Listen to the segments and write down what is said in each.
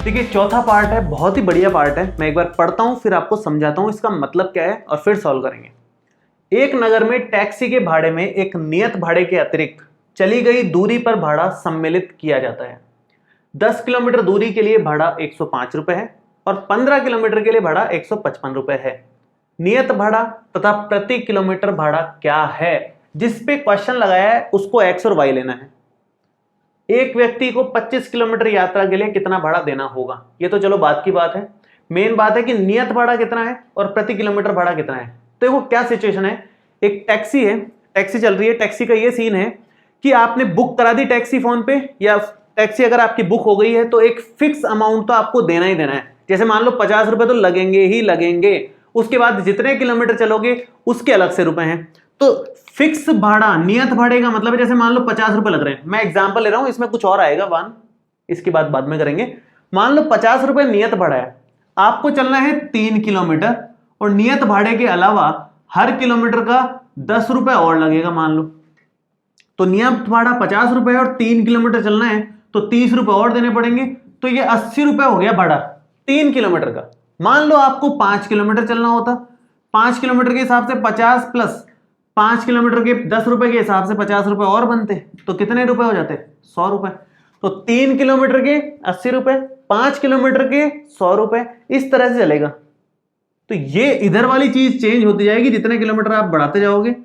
देखिए चौथा पार्ट है, बहुत ही बढ़िया पार्ट है। मैं एक बार पढ़ता हूं फिर आपको समझाता हूं इसका मतलब क्या है और फिर सॉल्व करेंगे। एक नगर में टैक्सी के भाड़े में एक नियत भाड़े के अतिरिक्त चली गई दूरी पर भाड़ा सम्मिलित किया जाता है। 10 किलोमीटर दूरी के लिए भाड़ा 105 रुपए है और 15 किलोमीटर के लिए भाड़ा 155 रुपए है। नियत भाड़ा तथा प्रति किलोमीटर भाड़ा क्या है? जिस पे क्वेश्चन लगाया है उसको एक्स और वाई लेना है। एक व्यक्ति को 25 किलोमीटर यात्रा के लिए कितना भाड़ा देना होगा? ये तो चलो बात की बात है। मेन बात है कि नियत भाड़ा कितना है और प्रति किलोमीटर भाड़ा कितना है। तो देखो क्या सिचुएशन है, एक टैक्सी है, टैक्सी चल रही है। टैक्सी का ये सीन है कि आपने बुक करा दी टैक्सी फोन पे, या टैक्सी अगर आपकी बुक हो गई है तो एक फिक्स अमाउंट तो आपको देना ही देना है। जैसे मान लो 50 रुपए तो लगेंगे ही लगेंगे, उसके बाद जितने किलोमीटर चलोगे उसके अलग से रुपए हैं। तो फिक्स भाड़ा, नियत भाड़े का मतलब है जैसे मान लो 50 रुपए लग रहे हैं, मैं एग्जांपल ले रहा हूं, इसमें कुछ और आएगा वन, इसकी बात बाद में करेंगे। मान लो 50 रुपए नियत भाड़ा है, आपको चलना है 3 किलोमीटर और नियत भाड़े के अलावा हर किलोमीटर का 10 रुपए और लगेगा मान लो। तो नियत भाड़ा 50 रुपए और 3 किलोमीटर चलना है तो 30 रुपए और देने पड़ेंगे। तो ये 80 रुपए हो गया भाड़ा 3 किलोमीटर का। मान लो आपको 5 किलोमीटर चलना होता, 5 किलोमीटर के हिसाब से 50 प्लस 5 किलोमीटर के 10 रुपए के हिसाब से 50 रुपए और बनते, तो कितने रुपए हो जाते? 100 रुपए। तो 3 किलोमीटर के 80 रुपए, 5 किलोमीटर के 100 रुपए, इस तरह से चलेगा। तो ये इधर वाली चीज चेंज होती जाएगी जितने किलोमीटर आप बढ़ाते जाओगे,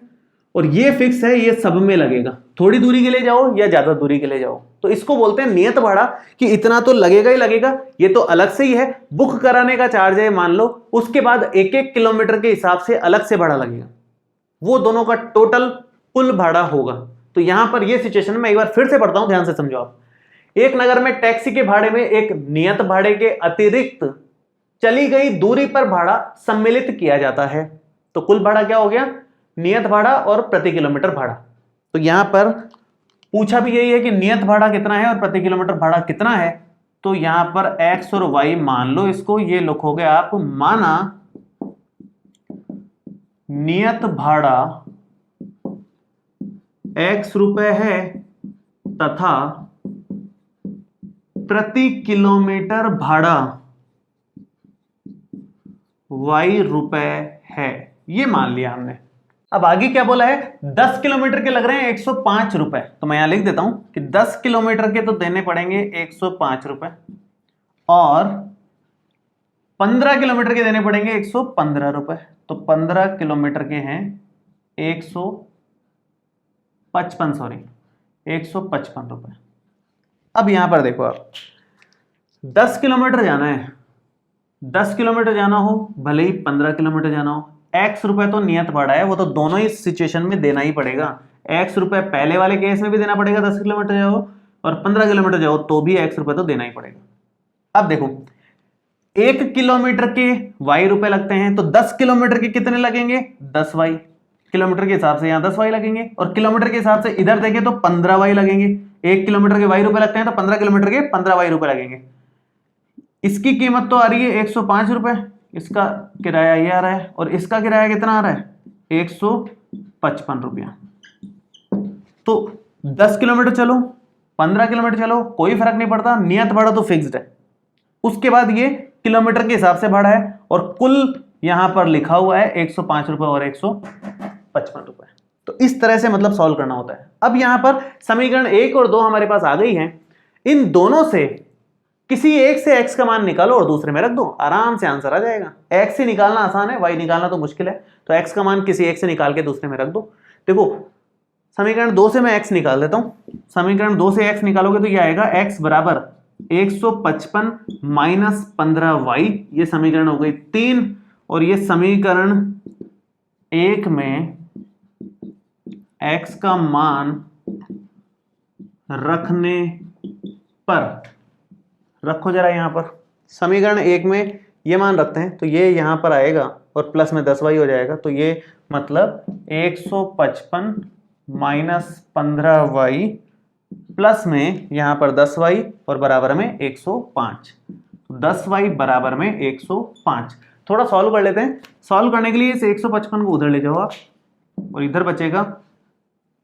और ये फिक्स है, ये सब में लगेगा। थोड़ी दूरी के लिए जाओ या ज्यादा दूरी के लिए जाओ, तो इसको बोलते हैं नियत भाड़ा, कि इतना तो लगेगा ही लगेगा। ये तो अलग से ही है, बुक कराने का चार्ज है मान लो, उसके बाद एक एक किलोमीटर के हिसाब से अलग से भाड़ा लगेगा, वो दोनों का टोटल कुल भाड़ा होगा। तो यहां पर ये सिचुएशन में एक बार फिर से पढ़ता हूं, ध्यान से समझो आप। एक नगर में टैक्सी के भाड़े में एक नियत भाड़े के अतिरिक्त चली गई दूरी पर भाड़ा सम्मिलित किया जाता है। तो कुल भाड़ा क्या हो गया? नियत भाड़ा और प्रति किलोमीटर भाड़ा। तो यहां पर पूछा भी यही है कि नियत भाड़ा कितना है और प्रति किलोमीटर भाड़ा कितना है। तो यहां पर एक्स और वाई मान लो, इसको ये लिखोगे आप, माना नियत भाड़ा x रुपए है तथा प्रति किलोमीटर भाड़ा y रुपए है, ये मान लिया हमने। अब आगे क्या बोला है? 10 किलोमीटर के लग रहे हैं 105 रुपए। तो मैं यहां लिख देता हूं कि 10 किलोमीटर के तो देने पड़ेंगे 105 रुपए और 15 किलोमीटर के देने पड़ेंगे 115 रुपए। तो 15 किलोमीटर के हैं 155 रुपए। अब यहां पर देखो आप, 10 किलोमीटर जाना है, 10 किलोमीटर जाना हो भले ही 15 किलोमीटर जाना हो, एक्स रुपए तो नियत भाड़ा है, वो तो दोनों ही सिचुएशन में देना ही पड़ेगा। एक्स रुपए पहले वाले केस में भी देना पड़ेगा 10 किलोमीटर जाओ, और 15 किलोमीटर जाओ तो भी एक्स रुपए तो देना ही पड़ेगा। अब देखो 1 किलोमीटर के वाई रुपए लगते हैं, तो 10 किलोमीटर के कितने लगेंगे? 10 वाई। किलोमीटर के हिसाब से यहां 10 वाई लगेंगे, और किलोमीटर के हिसाब से इधर देखें तो 15 वाई लगेंगे। 1 किलोमीटर के वाई रुपए लगते हैं तो 15 किलोमीटर के 15 वाई रुपए लगेंगे। इसकी कीमत तो आ रही है 105 रुपए, इसका किराया ये आ रहा है, और इसका किराया कितना आ रहा है? 155 रुपया। तो 10 किलोमीटर चलो 15 किलोमीटर चलो कोई फर्क नहीं पड़ता, नियत भाड़ा तो फिक्स्ड है। उसके बाद ये किलोमीटर के हिसाब से भाड़ा है, और कुल यहां पर लिखा हुआ है 105 रुपए और 155 रुपए। तो इस तरह से मतलब सॉल्व करना होता है। अब यहां पर समीकरण 1 और 2 हमारे पास आ गई हैं, इन दोनों से किसी एक से x का मान निकालो और दूसरे में रख दो, आराम से आंसर आ जाएगा। x से निकालना आसान है, y निकालना तो मुश्किल है। तो x का मान किसी एक से निकाल के दूसरे में रख दो। देखो समीकरण 2 से मैं x निकाल देता हूं। समीकरण 2 से x निकालोगे तो ये आएगा x बराबर 155 माइनस 15y, ये समीकरण हो गई 3। और ये समीकरण 1 में x का मान रखने पर, रखो जरा यहां पर, समीकरण 1 में ये मान रखते हैं तो ये यहां पर आएगा और प्लस में 10y हो जाएगा। तो ये मतलब 155 माइनस 15y प्लस में यहां पर 10y और बराबर में 105। 10y बराबर में 105। थोड़ा सॉल्व कर लेते हैं। सॉल्व करने के लिए इस 155 को उधर ले जाओ आप, और इधर बचेगा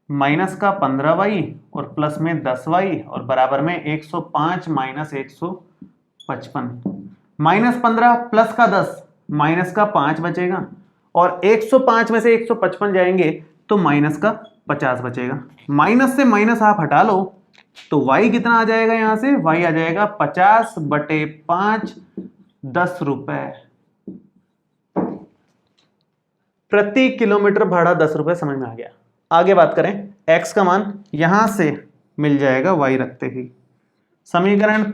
माइनस का 15y और प्लस में 10y और बराबर में 105 माइनस 105। 55 माइनस 15 प्लस का 10 माइनस का 5 बचेगा और 105 में से 155 जाएंगे तो माइनस का 50 बचेगा। माइनस से माइनस आप हटा लो तो y कितना आ जाएगा, यहां से y आ जाएगा 50/5 10 रुपए प्रति किलोमीटर भाड़ा 10 रुपए। समझ में आ गया। आगे बात करें, x का मान यहां से मिल जाएगा y रखते ही। समीकरण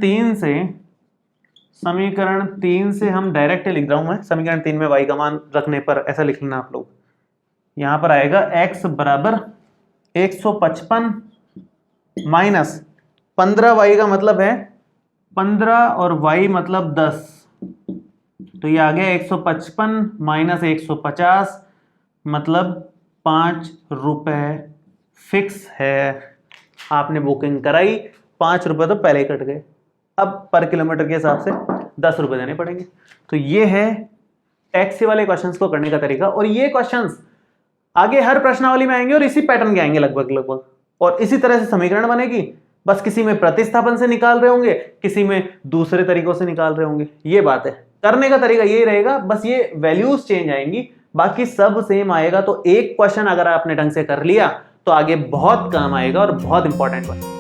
3 से हम डायरेक्ट लिख रहा हूं मैं। समीकरण 3 में y का मान रखने पर ऐसा लिख लेना आप लोग। यहां पर आएगा x बराबर 155 माइनस 15y का मतलब है 15 और y मतलब 10, तो ये आ गया 155 माइनस 150 मतलब 5 रुपए फिक्स है। आपने बुकिंग कराई, 5 रुपए तो पहले ही कट गए, अब पर किलोमीटर के हिसाब से 10 रुपए देने पड़ेंगे। तो ये है टैक्सी वाले क्वेश्चंस को करने का तरीका। और ये क्वेश्चंस आगे हर प्रश्नावली में आएंगे और इसी पैटर्न के आएंगे लगभग और इसी तरह से समीकरण बनेगी। बस किसी में प्रतिस्थापन से निकाल रहे होंगे, किसी में दूसरे तरीकों से निकाल रहे होंगे। ये बात है, करने का तरीका यही रहेगा, बस ये वैल्यूज चेंज आएंगी, बाकी सब सेम आएगा। तो एक क्वेश्चन अगर आपने ढंग से कर लिया तो आगे बहुत काम आएगा और बहुत इंपॉर्टेंट क्वेश्चन।